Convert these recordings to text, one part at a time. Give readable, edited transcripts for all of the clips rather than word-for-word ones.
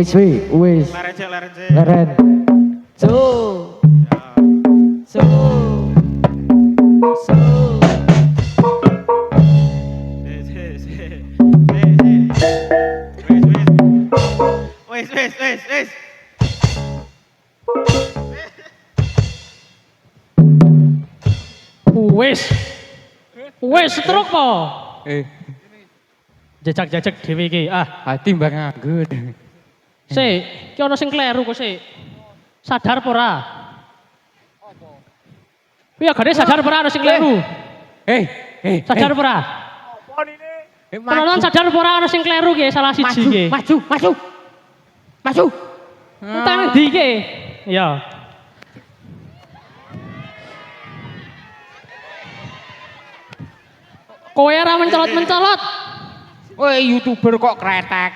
Wis. Leren. So. So. So. Wis. Wis setruk po. Eh, Jajak dhewe iki. Ah, hati mbak nganggur. sik, ki ana sing kleru kok sik. Sadar apa ora? Piye gane sadar apa ora ana sing kleru? Sadar apa ora? Tenan sadar apa ora ana sing kleru ki salah siji ki. Maju. Entah ndi ki? Ya. Kowe ora mencolot-mencolot. Woi, YouTuber kok kretek.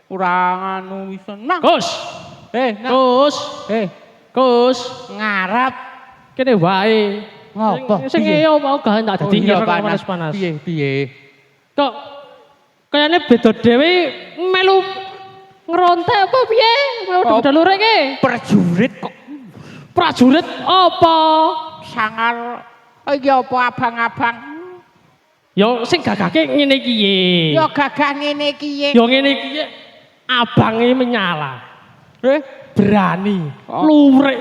Kurang anu wis seneng. Gus. Gus. Gus. Ngarep Kene wae. ngopo? Sing eyo mau gak tak dadi iya, panas-panas. Piye? Kok kayane beda dhewe melu ngerontek apa piye? Mau dalure iki. Prajurit kok Prajurit apa? sangar iki apa abang-abang? Ya sing gagake ngene iki ye. Ya gagah ngene iki ye. Ya ngene iki ye. Abange menyala. Berani. Oh. Lurik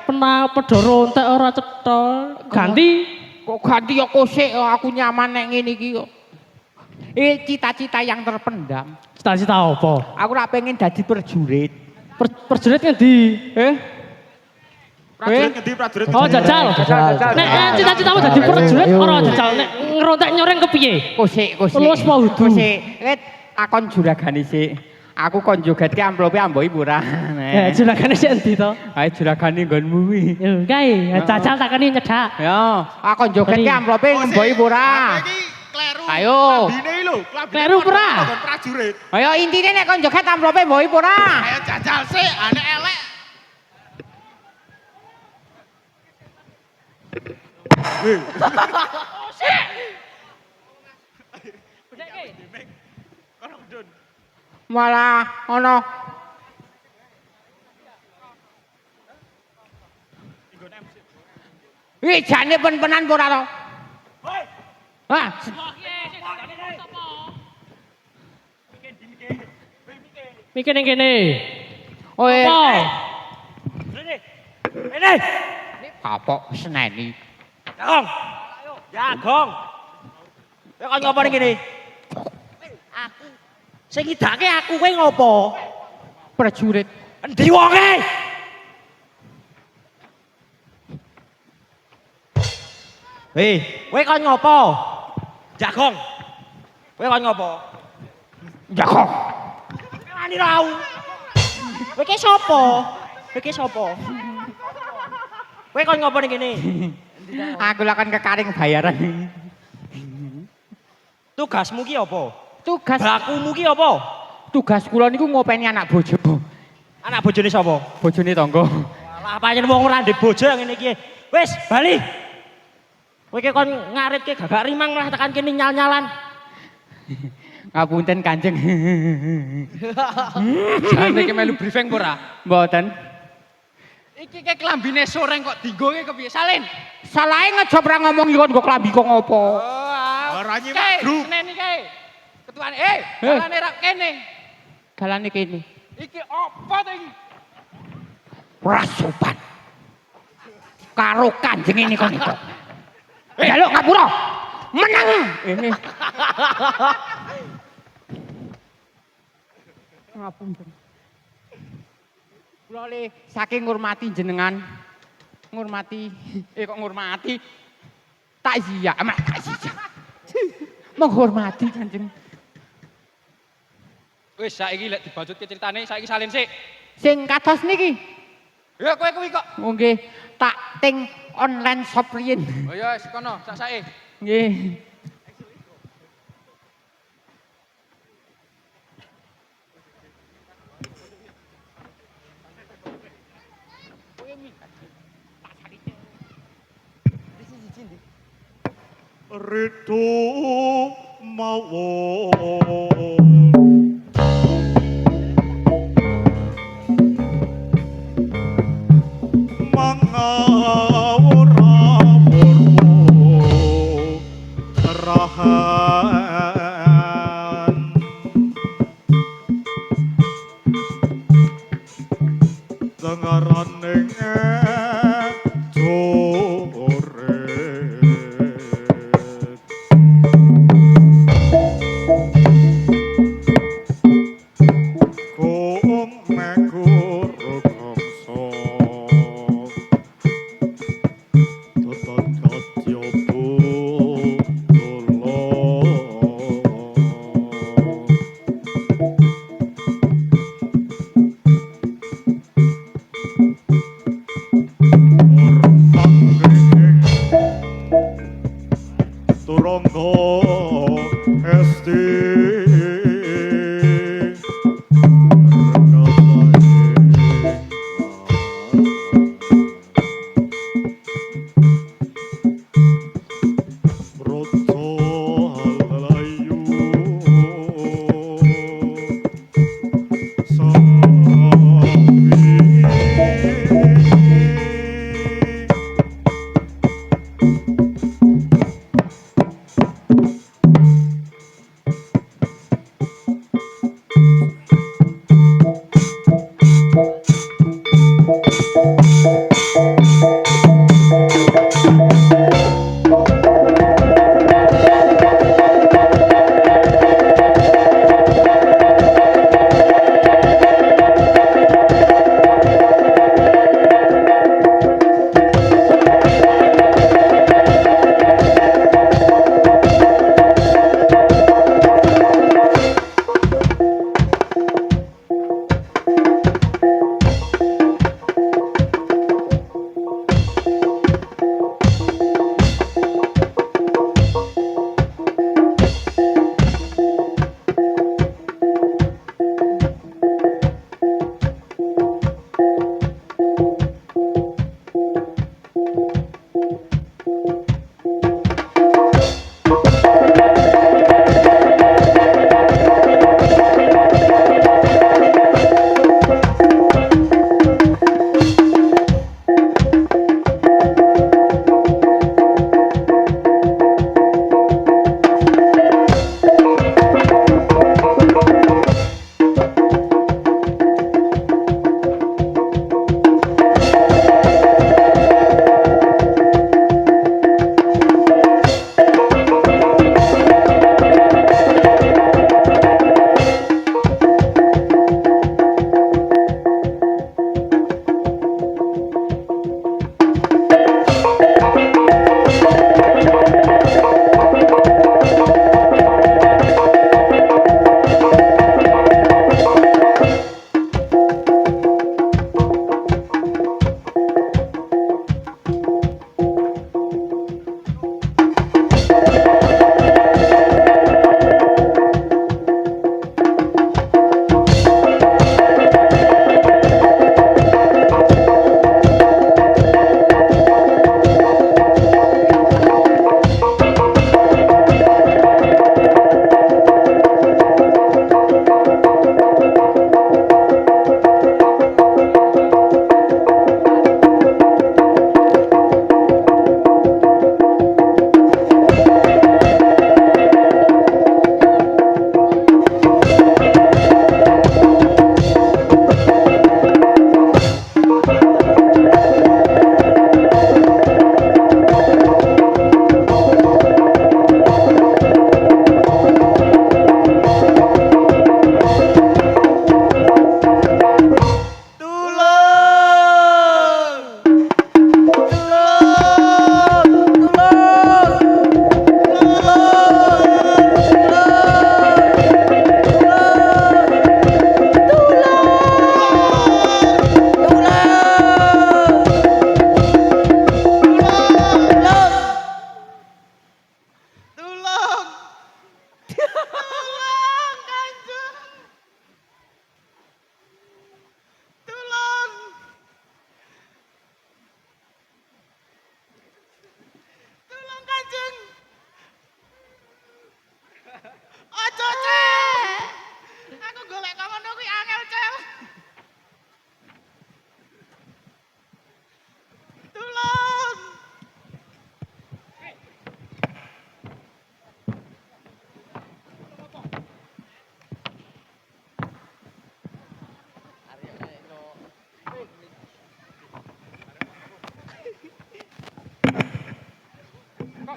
pena padha rontek ora cetha. Ganti Kok ganti ya kosek aku nyaman nek ngene iki kok. Cita-cita yang terpendam. cita-cita apa? Aku ora pengen dadi prajurit. Prajurit ngendi? Prajurit. Oh jajal. Nek cita-citamu dadi prajurit ora jajal. Nek ngerontek nyoreng kepiye? Kosek. Luwes mau hudu. Kosek. Takon juragane sik. Aku kon jogetke amplope ambo ibu ra. Juragane sik endi to? Ae juragane nggonmu kuwi. Yo kae, jajal takani nyedak. Ya, aku jogetke amplope ambo ibu ra. Kleru. Ayo. Klambine lho, Kleru ora? prajurit. Ayo intine nek kon joget amplope ambo ibu ra. Ayo jajal sik, anek elek. Malah ono jane pen-penan ora to? Hah? Mikir ning kene. Oh, Apa? Ini. kapok seneni. Gong. Ya, Gong. Kowe kok ngopo ning kene? Aku. Sing ngidake aku kowe ngopo? Prajurit. Endi wonge? Kowe kon ngopo? Jagong. Kowe kon ngopo? Jagong. Wani rau. Kowe ki sapa? Kowe kon ngopo ning kene? Aku lakukan kekaring bayaran. Tugasmu ki apa? Tugas Bakumu ki apa? tugas kula niku ngopeni anak bojo. Anak bojone sapa? Bojone tangga. Lah pancen wong ora ndek bojo ngene iki. Wis, bali. Kowe ki kon ngaritke gagak rimang lah tekan kene nyal-nyalan. Ngapunten Kanjeng. Jane iki melu briefing ora? Mboten. Iki ke klambine soreng kok dinggoke kepiye? Salin. Salahe ngejob ra ngomong iki kok klambi kok ngopo? Ora nyimak grup. Seneni kae. Ketuane, dalane ra kene. Dalane kene. Iki apa to iki? Rasupan. Karo Kanjeng ini kon iku. Jaluk ngapura. Menang. Ini. Ngapunten. Kula le saking ngurmati jenengan. Ngurmati, kok ngurmati? Takziah, takziah. Menghormati Kanjeng. Wis saiki lek dibajutke critane saiki salin sik. Sing kados niki. Ya kowe kuwi kok. Oh nggih, tak ting online shop riyin. Oh ya wis kono sak sae. Nggih. Redo mawon mangawura purwo rahan dengaraning joret kung meguru ngangsa tetet kadyabu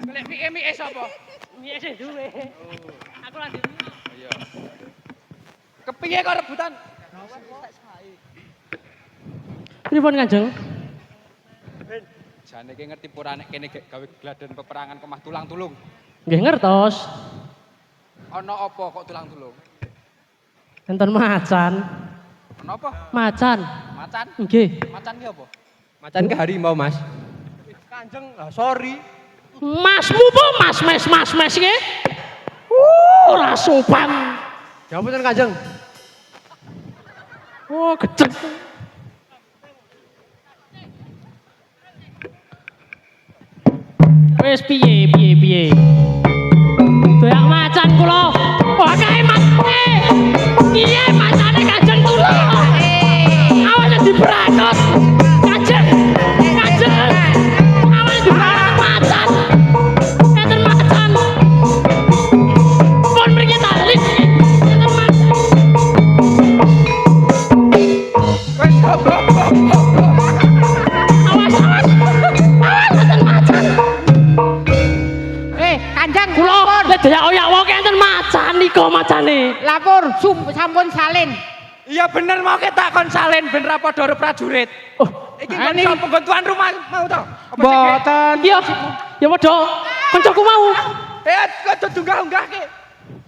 Golek mie sapa? Mie sing duwe. Aku lagi. Iya. Kepiye kok rebutan? Pripun Kanjeng? Jane iki ngerti pura nek kene gawe gladen peperangan kemah tulang-tulung. Nggih ngertos. Ana apa kok tulang-tulung? Enten macan. Ana apa? Macan. Macan? Nggih. Macan ki apa? Macan ke harimau, Mas. Kanjeng, sorry. Masmu po mas iki. Ora sopan. Ya ampun Kanjeng. Oh, gecek. Wes piye. Doyak macan kula. Wah, kae matane. Piye macane Kanjeng kula? Awalnya diberanut. Kanjeng. Awalnya diberanut macan. Enten macan. Pun mriki tali. Enten macan. Wes Awas, enten macan. Kanjeng Kula lek dayak oyak wae enten macan nika macane. lapor sampun salin. Iya bener mau kita kon salin ben ra padha karo prajurit. Oh, Iki kon iso penggontuan rumah mau to? Apa sih, Ki? mboten. Iya. Ya padha kancaku mau. Kok dunggah-unggah ki.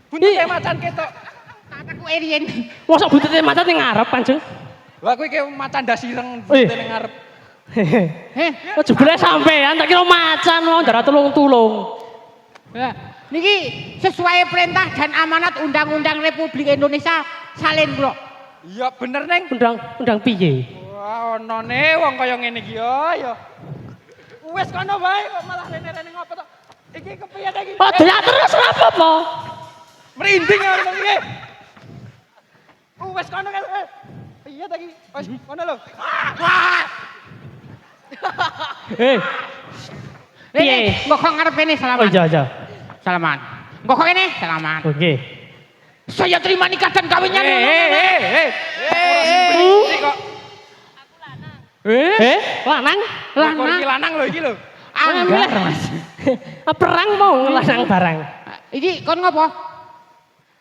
Buntute macan ketok. Aku erien. Mosok buntute macan ning ngarep Kanjeng. Lah kuwi ki macan ndas ireng Wih. buntute ning ngarep. Oh jebule sampean tak kira macan mau ndara tulung-tulung. Lah, niki sesuai perintah dan amanat Undang-Undang Republik Indonesia salin kula. Iya bener neng. Undang piye? Wah onone wong kaya ngene iki ya. Wes kono wae kok malah rene-rene ngopo to? Iki kepiye ta iki? Oh, dayak terus ora apa-apa. Merinding ya ngene iki. Wes kono kan. Piye ta iki? Wes kono lho. Wah! Piye? Engko kok ngarepene Oh salaman. iya. Salaman. Engko kok kene salaman. Oke. Saya terima nikah dan kawinnya. Kok Lanang? kok iki lanang lho iki lho. Anggar, Mas. Perang mau lanang barang. Iki kon ngopo?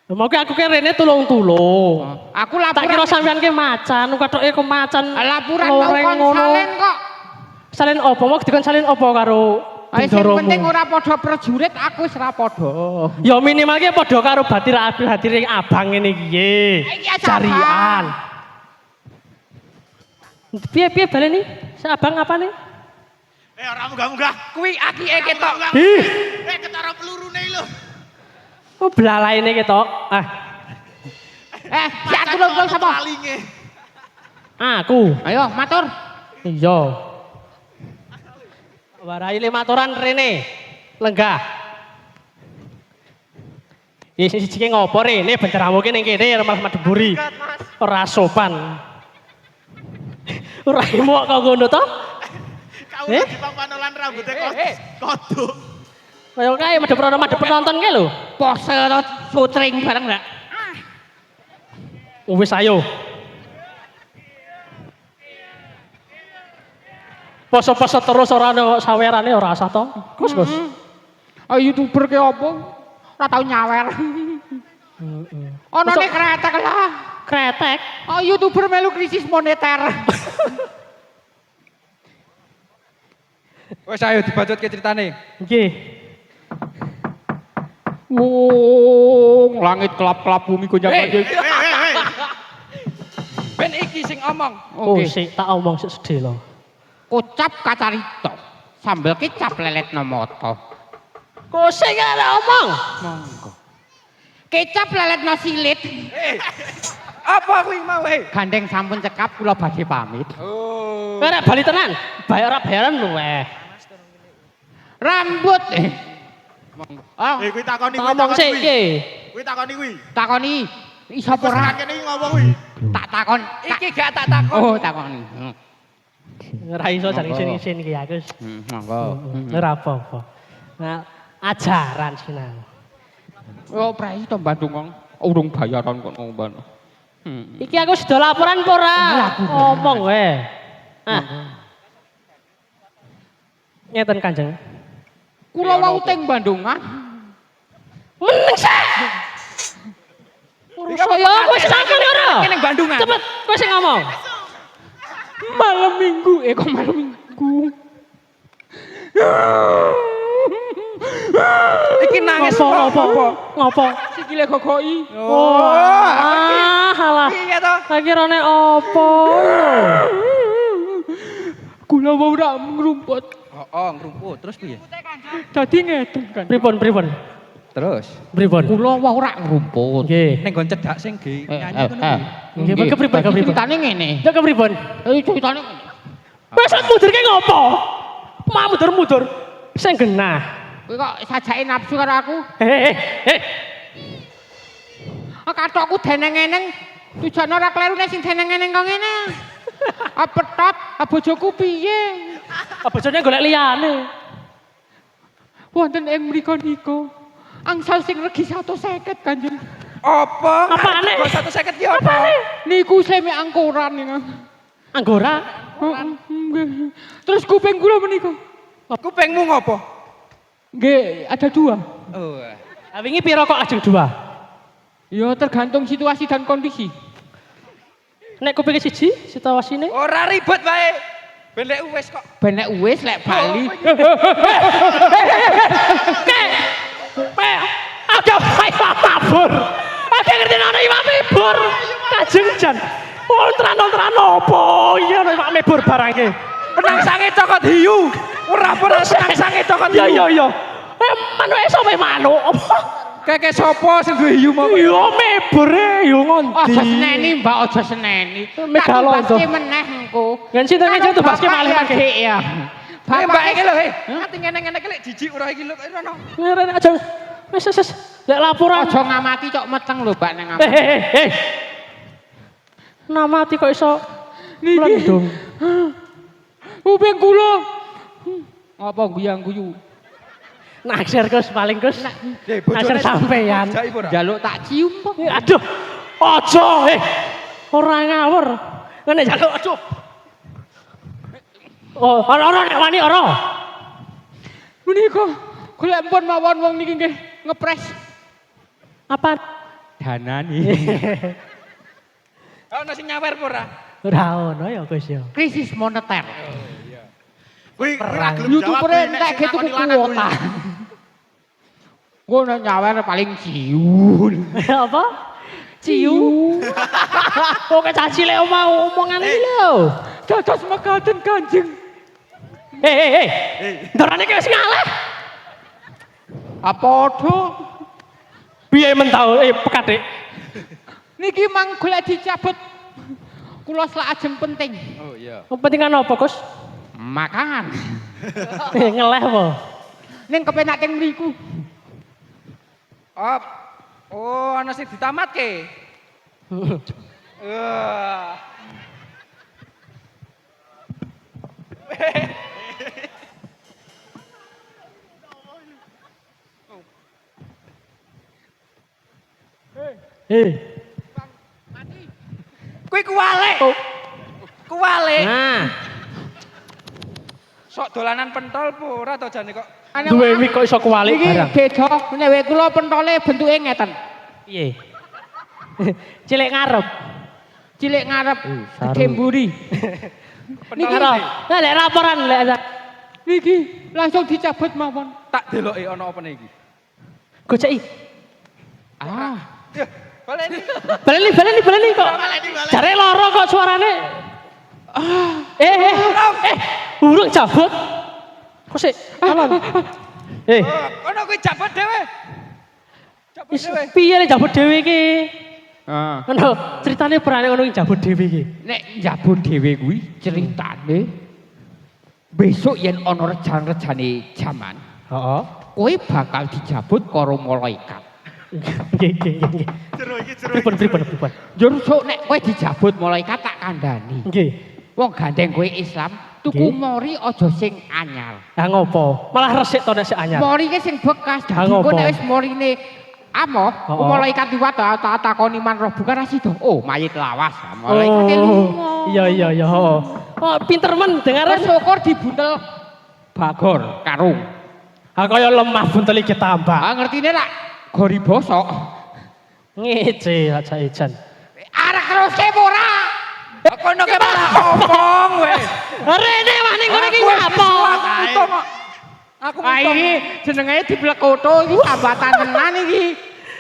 Mau ki aku ki rene tulung-tulung. Aku Tak laporan. kira sampean ki macan, kathoke ku macan. Laporan mau loreng kon ngono. salin kok. Salin opo? Mau dikon salin opo karo Sing bendoromu? penting ora padha prajurit, aku wis ora padha. Ya minimal ki padha karo batir abang ngene iki. Iki aja Jarian. Piye baleni? Abang apane? Ora munggah-munggah. Kuwi akike ketok. Ih, Ketara pelurune lho. oh belalaine ketok. Si aku lho sapa? Palinge. Aku. Ayo matur. Iya. Warai maturan rene. Lenggah. Ya siji ngopo rene benceramu ki ning kene malah mademburi. Ora sopan. Ora mau kok ngono to? Kau di pampanolan rambutnya kodok. Kaya kae madhep penonton kae lho. Pose to sutring bareng ndak? Wis ayo. Poso-poso terus ora ono sawerane ora asah to. Gus. Oh YouTuber ki opo? Ora tau nyawer. Ono nek kretek lah. Kretek. Oh YouTuber melu krisis moneter. Wes ayo dibacot ke ceritane. Nggih. Langit kelap-kelap bumi gonjang ganjing. Ben iki sing omong. Oh, Oke. sik tak omong sik sedhe lho. Kocap kacarito. Sambel kecap lelet nomoto. Kok sing arep omong? Monggo. Kecap lelet no silit. Apa kuwi mau Gandeng sampun cekap kula badhe pamit. Oh. Ora bali tenan. Bayar ora bayaran luweh. Rambut. Monggo. Ah, Kuwi takoni Tak omong sik iki. Kuwi takoni kuwi. takoni iso apa ora? Kene iki ngopo kuwi? Tak takon. Iki gak tak takon. Oh, takoni. Ora iso jar isin-isin iki aku. Monggo. Ora apa-apa. Nah, ajaran sinau. Oh, prai to Bandung kong. Urung bayaran kok ngomban. Iki aku sudah laporan apa ora? Ngomong wae. Ah. Ngeten Kanjeng. Kula wau teng Bandungan. Meneng sih. Urus saya, kowe sing ngomong ora? Ning Bandungan. Cepet, kowe sing ngomong. Malam minggu, kok malam minggu. Iki nangis Ngopo? Sikile gogoki. Oh, alah. Iya toh. Akhirane opo? Kula wau rak ngrumput. Oh, ngrumput terus piye? Dadi ngeten kan. Pripun? Terus Pripun? Kula wau rak ngrumput. Nggih. ning nggon cedak sing nggih nyanyi ngono kuwi. Nggih, kepripun? Ceritane ngene. Ya kepripun? Ceritane ngene. Wes mudurke ngopo? Mak mudur-mudur. Sing genah. Kowe kok sajake nafsu karo aku? Heh. Katokku deneng-eneng. Tujuan ora kleru nek sing deneng-eneng kok ngene. Petot, bojoku piye? Bojone golek liyane. Wonten ing mriku niku. Angsal sing regi 150 Kanjeng. Apa? Apane? 150 ki apa? Niku seme angkoran niku. Anggora. Nggih. Terus kuping kula menika. Kupingmu ngopo? Nggih, ada 2. Oh. Lah wingi pira kok ajeng 2? Ya tergantung situasi dan kondisi. Nek kuping siji, situasine. Ora ribet wae. Ben lek wis kok. Ben nek wis lek bali. Ada Iwak Mabur. Ada ngerti ana Iwak Mabur. Kajeng jan. Ontran apa? Iya ana Iwak Mabur barangke. Penang sange cokot hiu. Ora penang sange cokot hiu. Iya. Manuk sapa manuk? Keke sapa sing duwe hiu mau? Iya Mabur yo ngondi. Aja seneni, Mbak, aja seneni. Megalon to. Baske meneh engko. Ngen sinten aja tuh baske malih pakai. Ya. Mbak iki lho, he. Ati ngene-ngene iki lek jijik ora iki lho, rono. Ngene aja. Wes. Lek laporan. Aja ngamati cok meteng lho, Mbak nang ngamati. Heh. Namati kok iso mlendung. Kuping kula. Apa guyang-guyu? Naksir Gus paling Gus. Naksir sampeyan. Jaluk tak cium po. Aduh. Aja ora ngawur. Ngene jaluk aduh. Oh, ora nek wani ora. Menika golek empun mawon wong niki nggih ngepres. Apa? Danani. Ono sing nyawer apa ora? Ora ono ya Gus ya. Krisis moneter. Kuwi ora gelem YouTuber entek gitu kuota. Gue nyawer paling ciul. Apa? Ciu. Kok caci lek mau omongan iki lho. Dados mekaten Kanjeng. Ndarane ki wis ngalah. Apa do? Piye mentau pekatik. Niki mang golek dicabut. Kula selak ajeng penting. Oh iya. Kepentingan apa, Gus? Makan. Ngeleh apa? Ning kepenak teng mriku. Oh, ana sing ditamatke. Kuwi kuwale. Kuwale. Nah, Sok dolanan pentol po ora to jane kok. duwe mik kok iso kuwalik Iki barang. beda. Nek kula pentole bentuke ngeten. Piye? Cilik ngarep. Cilik ngarep, saru. gede mburi. Niki nah lek laporan lek Niki langsung dicabut mawon. Tak deloki ana apa iki? goceki. Baleni. Baleni kok. Jare loro kok suarane. Urung cabut. Kok sik alon. Ono kuwi jabut dhewe. Jabut dhewe. Piye nek jabut dhewe iki? Heeh. Ngono, ceritane perane ngono iki jabut dhewe iki. Nek njabut dhewe kuwi ceritane besok yen ana rejan-rejane jaman, Heeh. kowe bakal dijabut karo malaikat. Nggih. Jero iki jero. Pripun. Njur sok nek kowe dijabut malaikat tak kandhani. Nggih. Wong gandeng kowe Islam, tuku Nggih. mori aja sing anyar. Lah ngopo? Malah resik to nek sik anyar. Mori ki sing bekas. Lah Dadi ngopo? kowe nek wis morine amoh, Oh. malaikat liwat tak takoni man roh bukan asido. Oh, mayit lawas. Malaikat lunga. Iya. Oh, pinter men dengare. Syukur dibuntel bagor karung. kaya lemah buntel iki tambah. Ah ngertine lak gori bosok. Ngece aja ejan. Arek teruske apa ora? Kono ke malah ngomong weh. Rene wah ning kono iki ngapa? Aku Ah iki jenenge diplekoto iki tambatan tenan iki.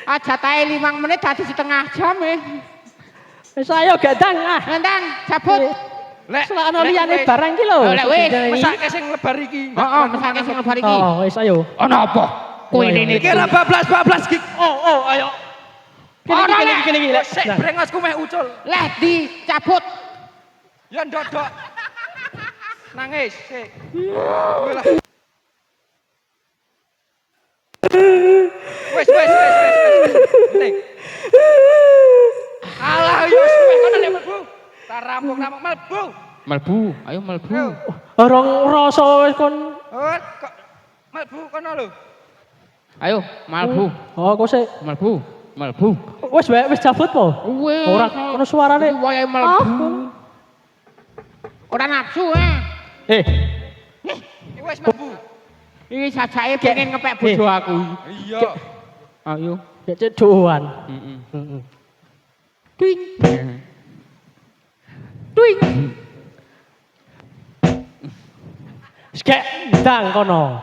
Aja tae 5 menit dadi setengah jam Wis ayo gak dang ah. Nentang cabut. Lek Selakno liyane barang iki lho. Lek wis mesake sing lebar iki. Heeh, mesake sing lebar iki. Oh, wis ayo. Ono apa? Kuwi Ayo, rene Iki ora bablas iki. Oh, ayo. Kene iki lek. Sik brengosku meh ucul. Leh dicabut. Ya ndodok. Nangis sik. Wes. Penting. Alah yo wis kono lek mlebu. Tak rampung mlebu. Melbu, ayo melbu. Orang rasa wis kon. Oh, kok mlebu kono lho. Ayo, melbu. Oh, kok sik. Melbu. Wis wae wis cabut po. Wis. Ora ono suarane. Wayahe melbu. Ora nafsu Eh, Wis mlebu. Iki sajake pengen ngepek bojo aku. Iya. Ayo. gak cedoan. Heeh. Twing. Sekek ndang kono.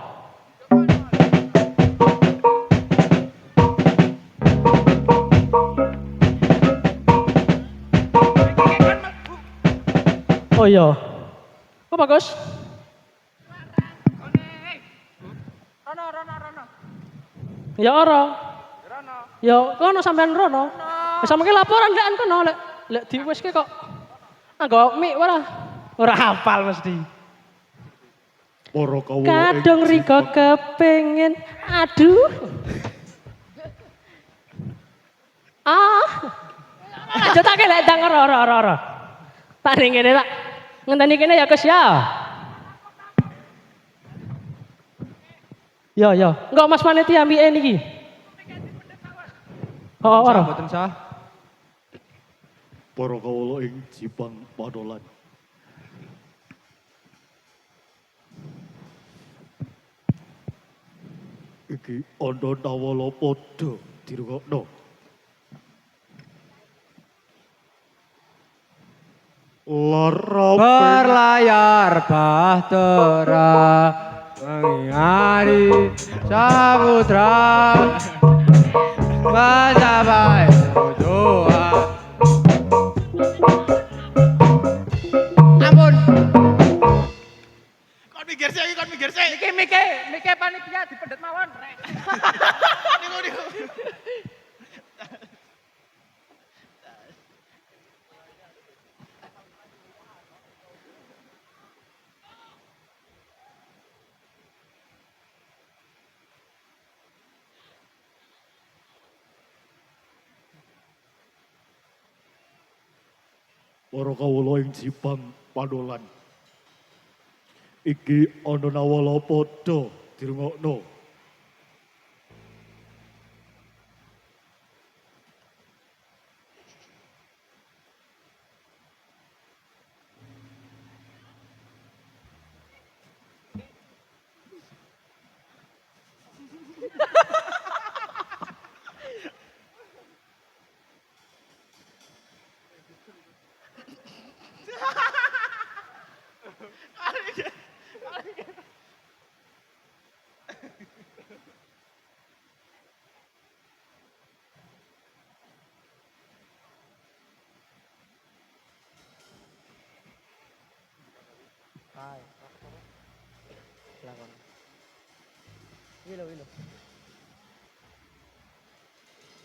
Oh iya. Oh bagus. Rono. Ya ora. Ya kono sampean rono. Wis sampe laporan lekan kono lek diweske kok. Anggo mik ora hafal mesti. Kadung Riko kepengin aduh. Aja tak kelek ndang ora. Tak ning ngene tak. Ngenteni kene ya Gus ya. Ya. Enggak Mas Panitia ambike niki. Oh, ora. Mboten sah. Para kawula ing Jipang Padolan. Iki ana nawala padha dirungokno. Lara Berlayar bahtera mengingari samudra mencapai tujuan. Ampun. Kon mikir sih. Mike panitia dipendet mawon. Niku. Para kawula ing Jipang Padolan. Iki ana nawala padha dirungokno.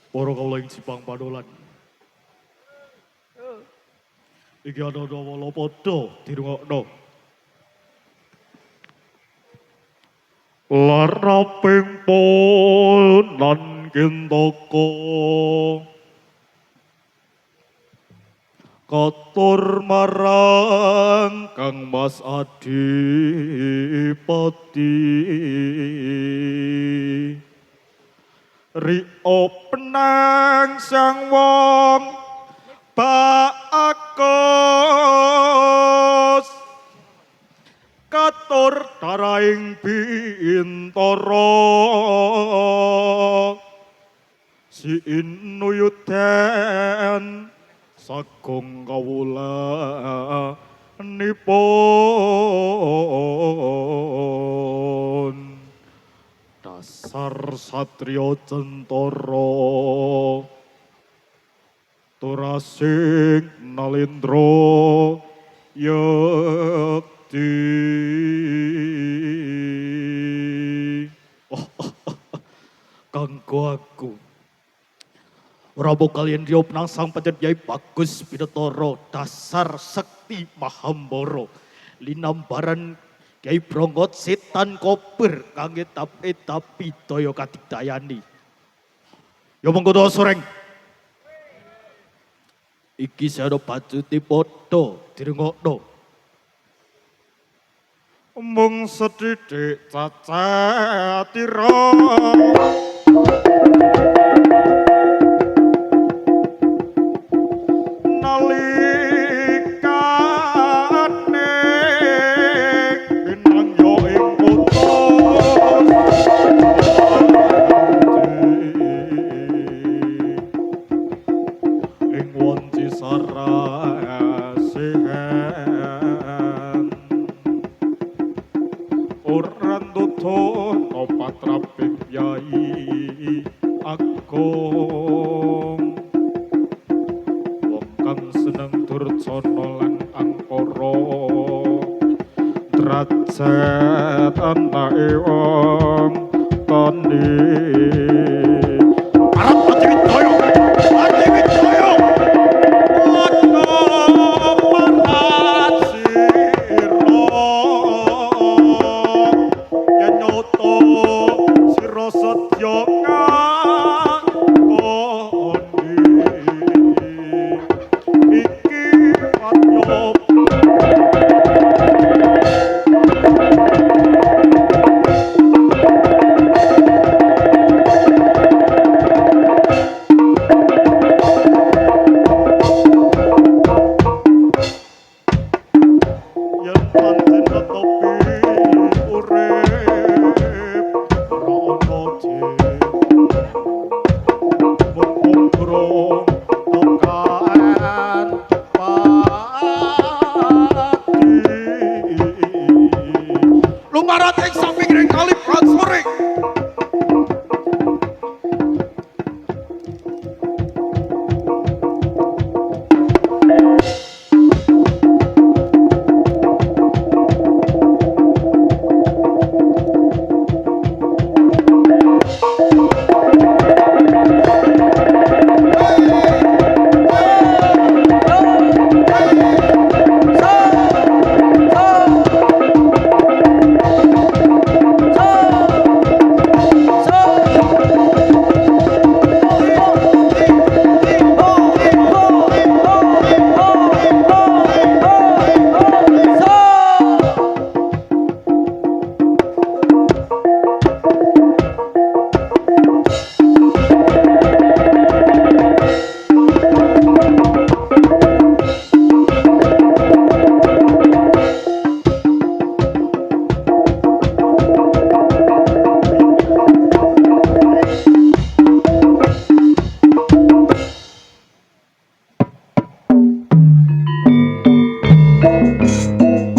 Para kawula ing Jipang Padolan. Iki ana nawala padha dirungokno. Laraping ponan kintaka katur marang Kang Mas Adipati Rio penang sang wong baakos katur taraing bintang Jentara si Inuyuden sagung kawula nipun dasar satriya Jentara turasing nalendra yakti. Kanggo aku Prabu kalian Rio Penangsang Pancen Yai Bagus Bidotoro dasar sekti Mahambara linambaran Kyai Brongot setan kober kangge tapi daya kadigdayani. Ya monggo to soreng. Iki saya pacuti padha dirungokno. Mung sedidik cacatira nalikane bintang yo ing putus ing wanci sarasehan orang tutun opat raping yai agung wong kang seneng durjana lan angkara derajat anake wong tani arep Adiwijaya Adiwijaya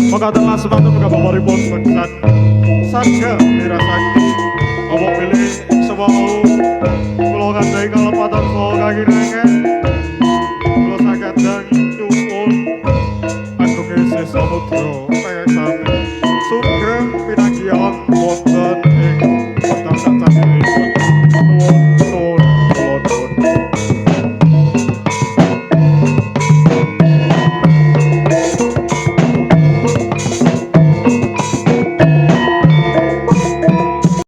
Makatengah semangat mengabaripun beksan saja dirasaki apa pilih semau kula kandhai kalepatan saha kakirengen kula saged dan nyuwun agung isih samudra kaya sami